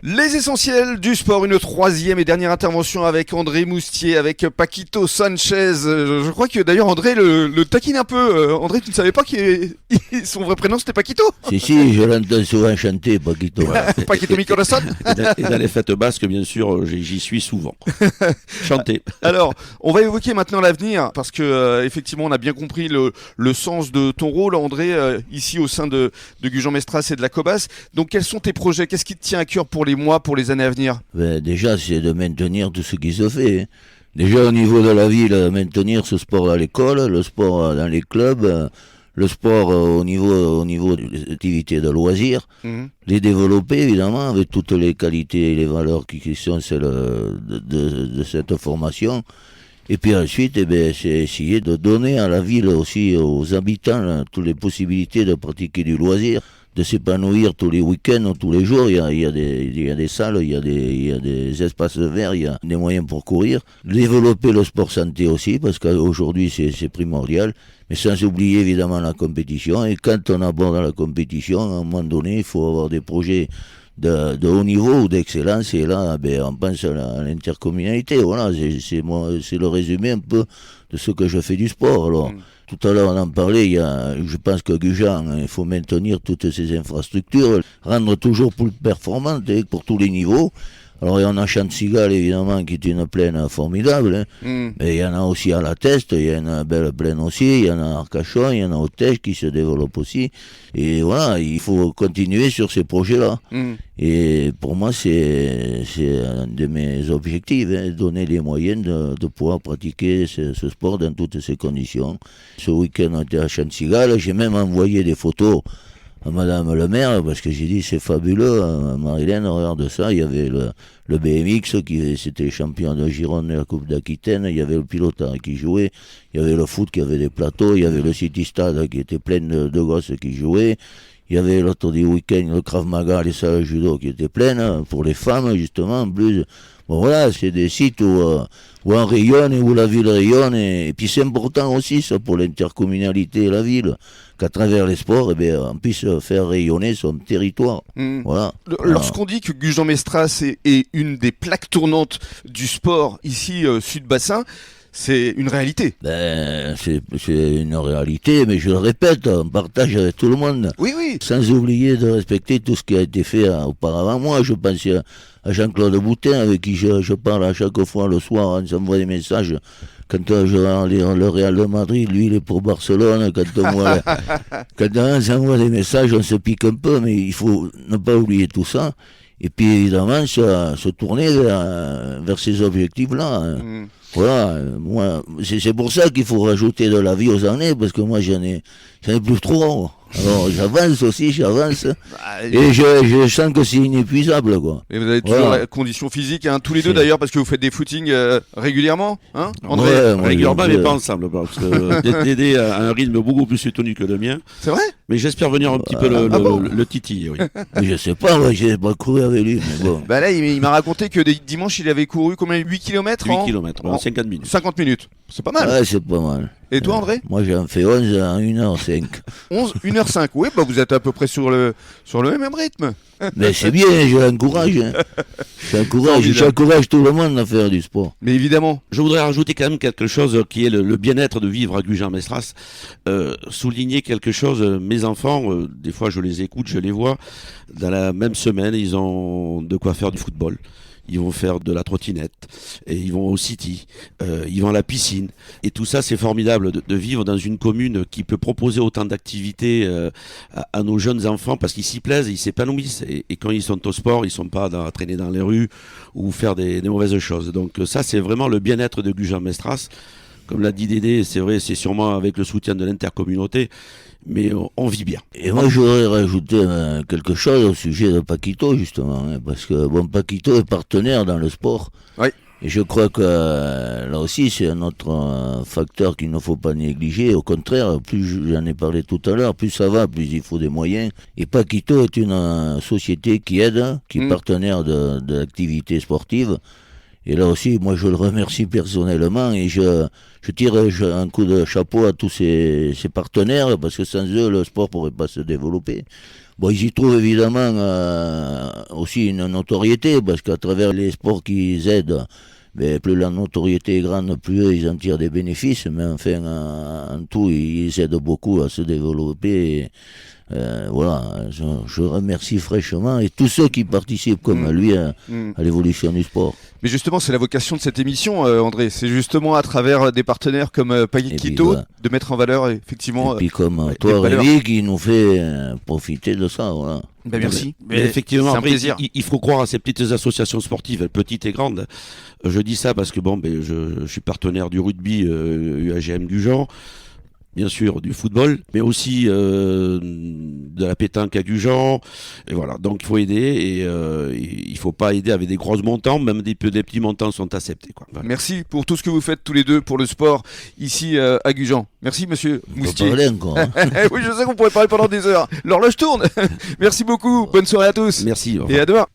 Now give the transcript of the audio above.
Les essentiels du sport, une troisième et dernière intervention avec André Moustier, avec Paquito Sanchez. Je crois que d'ailleurs André le taquine un peu. André, tu ne savais pas son vrai prénom c'était Paquito? Si, je l'entends souvent chanter, Paquito. Paquito mi corazón. Et dans les fêtes basques, bien sûr, j'y suis souvent. Chanter. Alors, on va évoquer maintenant l'avenir, parce que effectivement, on a bien compris le sens de ton rôle, André, ici au sein de Gujan-Mestras et de la Cobas. Donc, quels sont tes projets? Qu'est-ce qui te tient à cœur pour les mois, pour les années à venir? Déjà, c'est de maintenir tout ce qui se fait. Hein. Déjà, au niveau de la ville, maintenir ce sport à l'école, le sport dans les clubs, le sport au niveau des activités de loisirs, les développer évidemment avec toutes les qualités et les valeurs qui sont celles de cette formation. Et puis ensuite, c'est essayer de donner à la ville aussi, aux habitants, là, toutes les possibilités de pratiquer du loisir, de s'épanouir tous les week-ends, tous les jours. Il y a des salles, il y a des espaces verts, il y a des moyens pour courir. Développer le sport santé aussi, parce qu'aujourd'hui c'est primordial, mais sans oublier évidemment la compétition. Et quand on aborde la compétition, à un moment donné, il faut avoir des projets de haut niveau ou d'excellence, et là on pense à l'intercommunalité. Voilà, c'est le résumé un peu de ce que je fais du sport. Alors tout à l'heure on en parlait, je pense que Gujan, il faut maintenir toutes ces infrastructures, rendre toujours plus performantes pour tous les niveaux. Alors il y en a Chantigal évidemment qui est une plaine formidable, mais il y en a aussi à La Teste, il y en a une belle plaine aussi, il y en a à Arcachon, il y en a au Teche qui se développe aussi. Et voilà, il faut continuer sur ces projets-là. Et pour moi c'est un de mes objectifs, donner les moyens de pouvoir pratiquer ce sport dans toutes ces conditions. Ce week-end on était à Chantigal, j'ai même envoyé des photos à Madame le maire, parce que j'ai dit c'est fabuleux, Marilène, regarde ça, il y avait le BMX qui c'était champion de Gironde de la Coupe d'Aquitaine, il y avait le pilote qui jouait, il y avait le foot qui avait des plateaux, il y avait le City Stade qui était plein de gosses qui jouaient, il y avait l'autre du week-end, le Krav Maga, les salles de judo qui étaient pleines, pour les femmes justement, en plus. Bon voilà, c'est des sites où on rayonne et où la ville rayonne, et puis c'est important aussi ça pour l'intercommunalité et la ville, qu'à travers les sports, on puisse faire rayonner son territoire. Voilà. Lorsqu'on dit que Gujan-Mestras est une des plaques tournantes du sport ici Sud-Bassin, c'est une réalité. C'est une réalité, mais je le répète, on partage avec tout le monde. Oui, oui. Sans oublier de respecter tout ce qui a été fait auparavant. Moi, je pense à Jean-Claude Boutin, avec qui je parle à chaque fois le soir, on s'envoie des messages. Quand je regarde le Real de Madrid, lui, il est pour Barcelone. Quand on s'envoie des messages, on se pique un peu, mais il faut ne pas oublier tout ça. Et puis, évidemment, se tourner vers ces objectifs-là. Voilà, moi, c'est pour ça qu'il faut rajouter de la vie aux années, parce que moi, j'en ai plus trop. Alors, j'avance, et je sens que c'est inépuisable, quoi. Et vous avez toujours la condition physique, tous les deux d'ailleurs, parce que vous faites des footings régulièrement, André? Régulièrement, mais pas ensemble, parce que Dédé a un rythme beaucoup plus soutenu que le mien. C'est vrai? Mais j'espère venir un petit peu le titiller, oui. Mais je sais pas, j'ai pas couru avec lui, mais bon. Là, il m'a raconté que dimanche, il avait couru combien? 8 km 8 km, en 50 minutes. 50 minutes, c'est pas mal. Ouais, c'est pas mal. Et toi, André? Moi, j'en fais 11 en 1h05. 1h05, oui, vous êtes à peu près sur le même rythme. Mais c'est bien, je l'encourage. J'encourage tout le monde à faire du sport. Mais évidemment. Je voudrais rajouter quand même quelque chose qui est le bien-être de vivre à Gujan-Mestras. Souligner quelque chose, mes enfants, des fois je les écoute, je les vois, dans la même semaine, ils ont de quoi faire du football. Ils vont faire de la trottinette, et ils vont au City, ils vont à la piscine. Et tout ça, c'est formidable de vivre dans une commune qui peut proposer autant d'activités à nos jeunes enfants, parce qu'ils s'y plaisent, ils s'épanouissent. Et quand ils sont au sport, ils ne sont pas à traîner dans les rues ou faire des mauvaises choses. Donc ça, c'est vraiment le bien-être de Gujan-Mestras. Comme l'a dit Dédé, c'est vrai, c'est sûrement avec le soutien de l'intercommunauté, mais on vit bien. Et moi, je voudrais rajouter quelque chose au sujet de Paquito, justement, parce que Paquito est partenaire dans le sport. Oui. Et je crois que là aussi, c'est un autre facteur qu'il ne faut pas négliger. Au contraire, plus j'en ai parlé tout à l'heure, plus ça va, plus il faut des moyens. Et Paquito est une société qui aide, qui est partenaire de l'activité sportive. Et là aussi, moi, je le remercie personnellement et je tire un coup de chapeau à tous ces partenaires parce que sans eux, le sport pourrait pas se développer. Bon, ils y trouvent évidemment aussi une notoriété parce qu'à travers les sports qu'ils aident, mais plus la notoriété est grande, plus eux, ils en tirent des bénéfices. Mais enfin, en tout, ils aident beaucoup à se développer. Voilà, je remercie fraîchement et tous ceux qui participent comme lui à l'évolution du sport. Mais justement, c'est la vocation de cette émission, André. C'est justement à travers des partenaires comme Payet Quito voilà. de mettre en valeur effectivement. Et puis comme les toi, valeurs. Rémi, qui nous fait profiter de ça. Voilà. Ben merci. Mais effectivement, c'est un après, plaisir. il faut croire à ces petites associations sportives, petites et grandes. Je dis ça parce que je suis partenaire du rugby UAGM Gujan, bien sûr du football, mais aussi de la pétanque à Gujan. Et voilà, donc il faut aider et il faut pas aider avec des gros montants, même des petits montants sont acceptés. Quoi. Voilà. Merci pour tout ce que vous faites tous les deux pour le sport ici à Gujan. Merci monsieur Moustier. Parler encore, hein. Oui, je sais qu'on pourrait parler pendant des heures. L'horloge tourne. Merci beaucoup. Bonne soirée à tous. Merci. Au revoir. Et à demain.